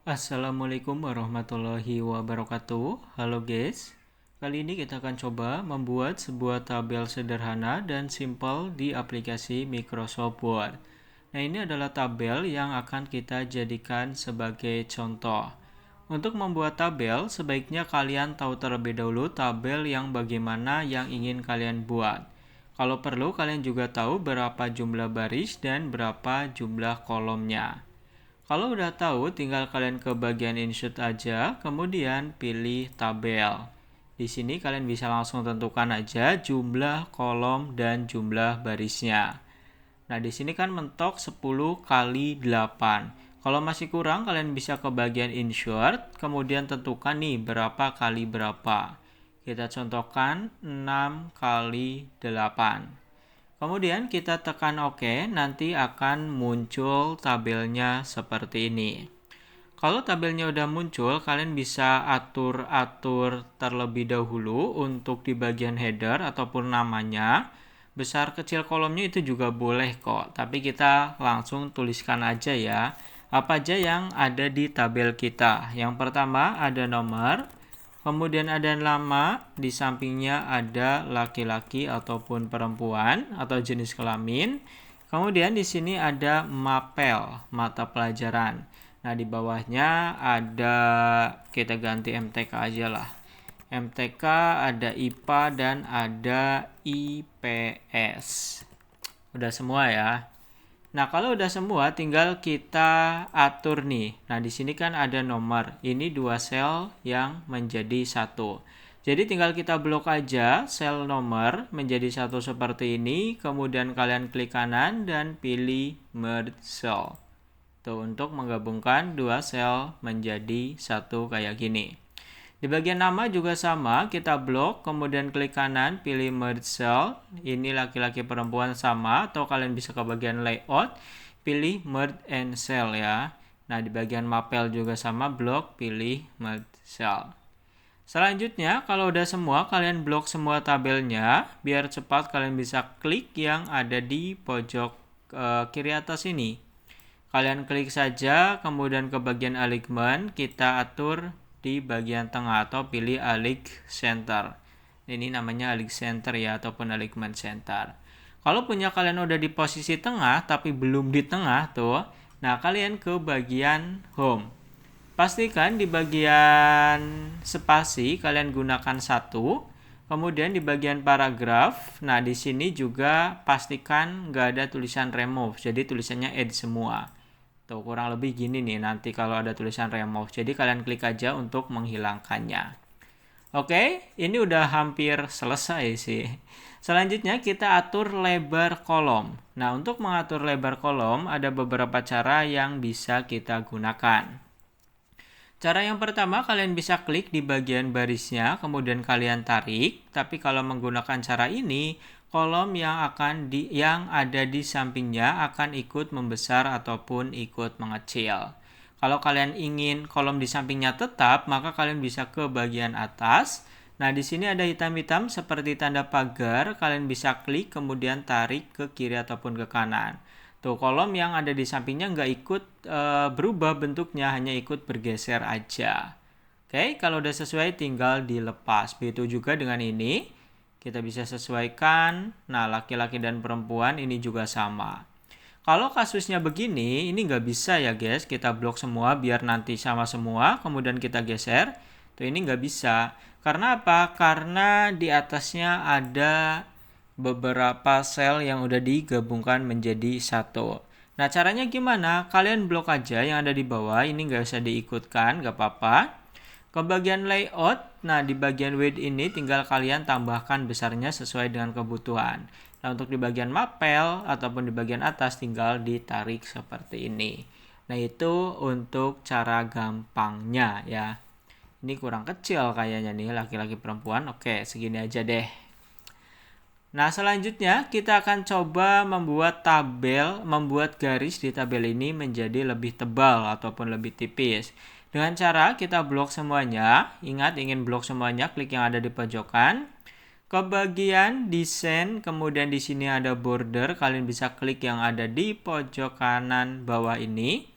Assalamualaikum warahmatullahi wabarakatuh. Halo guys. Kali ini kita akan coba membuat sebuah tabel sederhana dan simpel di aplikasi Microsoft Word. Nah, ini adalah tabel yang akan kita jadikan sebagai contoh. Untuk membuat tabel, sebaiknya kalian tahu terlebih dahulu tabel yang bagaimana yang ingin kalian buat. Kalau perlu, kalian juga tahu berapa jumlah baris dan berapa jumlah kolomnya. Kalau udah tahu, tinggal kalian ke bagian insert aja, kemudian pilih tabel. Di sini kalian bisa langsung tentukan aja jumlah kolom dan jumlah barisnya. Nah, di sini kan mentok 10 kali 8. Kalau masih kurang, kalian bisa ke bagian insert, kemudian tentukan nih berapa kali berapa. Kita contohkan 6 kali 8. Kemudian kita tekan OK, nanti akan muncul tabelnya seperti ini. Kalau tabelnya udah muncul, kalian bisa atur-atur terlebih dahulu untuk di bagian header ataupun namanya. Besar kecil kolomnya itu juga boleh kok, tapi kita langsung tuliskan aja ya. Apa aja yang ada di tabel kita. Yang pertama ada nomor, kemudian ada nama, di sampingnya ada laki-laki ataupun perempuan atau jenis kelamin. Kemudian di sini ada mapel, mata pelajaran. Nah, di bawahnya ada, kita ganti MTK aja lah. MTK, ada IPA dan ada IPS. Udah semua ya. Nah, kalau udah semua tinggal kita atur nih. Nah, di sini kan ada nomor. Ini 2 sel yang menjadi satu. Jadi tinggal kita blok aja sel nomor menjadi satu seperti ini. Kemudian kalian klik kanan dan pilih merge cell. Tuh, untuk menggabungkan 2 sel menjadi satu kayak gini. Di bagian nama juga sama, kita blok, kemudian klik kanan, pilih merge cell. Ini laki-laki perempuan sama, atau kalian bisa ke bagian layout, pilih merge and cell ya. Nah, di bagian mapel juga sama, blok, pilih merge cell. Selanjutnya, kalau udah semua, kalian blok semua tabelnya, biar cepat kalian bisa klik yang ada di pojok kiri atas ini. Kalian klik saja, kemudian ke bagian alignment, kita atur di bagian tengah atau pilih align center. Ini namanya align center ya, ataupun alignment center. Kalau punya kalian udah di posisi tengah tapi belum di tengah tuh, nah kalian ke bagian home. Pastikan di bagian spasi kalian gunakan 1. Kemudian di bagian paragraf, nah di sini juga pastikan nggak ada tulisan remove, jadi tulisannya add semua. Tuh, kurang lebih gini nih nanti kalau ada tulisan remove. Jadi kalian klik aja untuk menghilangkannya. Oke, ini udah hampir selesai sih. Selanjutnya kita atur lebar kolom. Nah, untuk mengatur lebar kolom ada beberapa cara yang bisa kita gunakan. Cara yang pertama, kalian bisa klik di bagian barisnya, kemudian kalian tarik. Tapi kalau menggunakan cara ini, kolom yang ada di sampingnya akan ikut membesar ataupun ikut mengecil. Kalau kalian ingin kolom di sampingnya tetap, maka kalian bisa ke bagian atas. Nah, di sini ada hitam-hitam seperti tanda pagar, kalian bisa klik kemudian tarik ke kiri ataupun ke kanan. Tuh, kolom yang ada di sampingnya nggak ikut berubah bentuknya, hanya ikut bergeser aja. Oke, kalau udah sesuai tinggal dilepas. Begitu juga dengan ini, kita bisa sesuaikan. Nah, laki-laki dan perempuan ini juga sama. Kalau kasusnya begini, ini nggak bisa ya guys, kita blok semua biar nanti sama semua, kemudian kita geser. Tuh, ini nggak bisa. Karena apa? Karena di atasnya ada beberapa sel yang udah digabungkan menjadi satu. Nah, caranya gimana? Kalian blok aja yang ada di bawah, ini nggak usah diikutkan, nggak apa-apa. Ke bagian layout, nah di bagian width ini tinggal kalian tambahkan besarnya sesuai dengan kebutuhan. Nah, untuk di bagian mapel ataupun di bagian atas tinggal ditarik seperti ini. Nah, itu untuk cara gampangnya ya. Ini kurang kecil kayaknya nih laki-laki perempuan. Oke, segini aja deh. Nah, selanjutnya kita akan coba membuat garis di tabel ini menjadi lebih tebal ataupun lebih tipis. Dengan cara kita blok semuanya. Ingat, ingin blok semuanya, klik yang ada di pojokan. Ke bagian desain, kemudian di sini ada border, kalian bisa klik yang ada di pojok kanan bawah ini.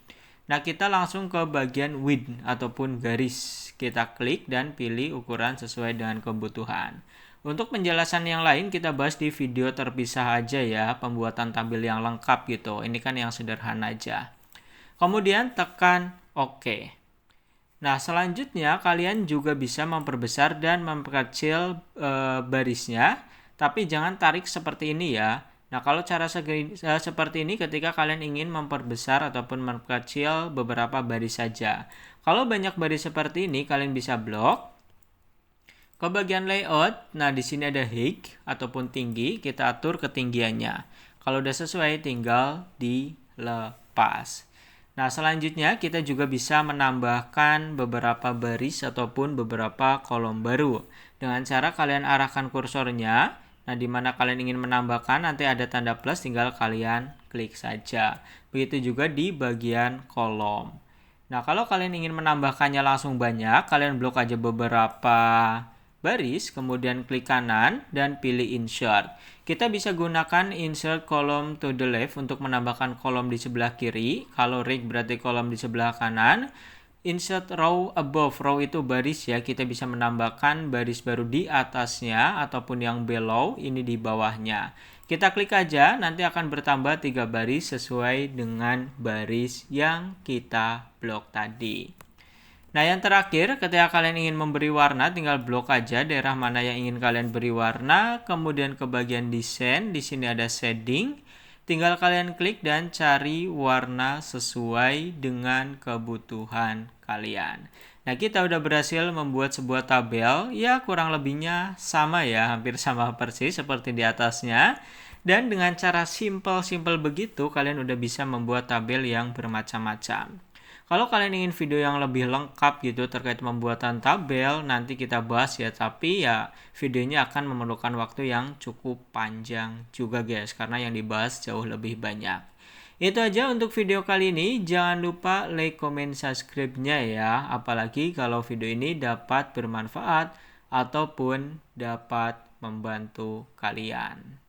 Nah, kita langsung ke bagian width ataupun garis. Kita klik dan pilih ukuran sesuai dengan kebutuhan. Untuk penjelasan yang lain kita bahas di video terpisah aja ya, pembuatan tabel yang lengkap gitu. Ini kan yang sederhana aja. Kemudian tekan OK. Nah, selanjutnya kalian juga bisa memperbesar dan memperkecil barisnya, tapi jangan tarik seperti ini ya. Nah, kalau cara seperti ini ketika kalian ingin memperbesar ataupun memperkecil beberapa baris saja. Kalau banyak baris seperti ini, kalian bisa blok. Ke bagian layout, nah di sini ada height ataupun tinggi, kita atur ketinggiannya. Kalau udah sesuai, tinggal dilepas. Nah, selanjutnya kita juga bisa menambahkan beberapa baris ataupun beberapa kolom baru. Dengan cara kalian arahkan kursornya, nah di mana kalian ingin menambahkan, nanti ada tanda plus, tinggal kalian klik saja. Begitu juga di bagian kolom. Nah, kalau kalian ingin menambahkannya langsung banyak, kalian blok aja beberapa baris, kemudian klik kanan dan pilih insert. Kita bisa gunakan insert column to the left untuk menambahkan kolom di sebelah kiri. Kalau rig berarti kolom di sebelah kanan. Insert row above, row itu baris ya, kita bisa menambahkan baris baru di atasnya ataupun yang below, ini di bawahnya. Kita klik aja, nanti akan bertambah 3 baris sesuai dengan baris yang kita blok tadi. Nah, yang terakhir, ketika kalian ingin memberi warna, tinggal blok aja daerah mana yang ingin kalian beri warna. Kemudian ke bagian desain, di sini ada shading. Tinggal kalian klik dan cari warna sesuai dengan kebutuhan kalian. Nah, kita udah berhasil membuat sebuah tabel. Ya, kurang lebihnya sama ya, hampir sama persis seperti di atasnya. Dan dengan cara simple begitu, kalian udah bisa membuat tabel yang bermacam-macam. Kalau kalian ingin video yang lebih lengkap gitu terkait pembuatan tabel, nanti kita bahas ya. Tapi ya videonya akan memerlukan waktu yang cukup panjang juga guys, karena yang dibahas jauh lebih banyak. Itu aja untuk video kali ini. Jangan lupa like, comment, subscribe-nya ya. Apalagi kalau video ini dapat bermanfaat ataupun dapat membantu kalian.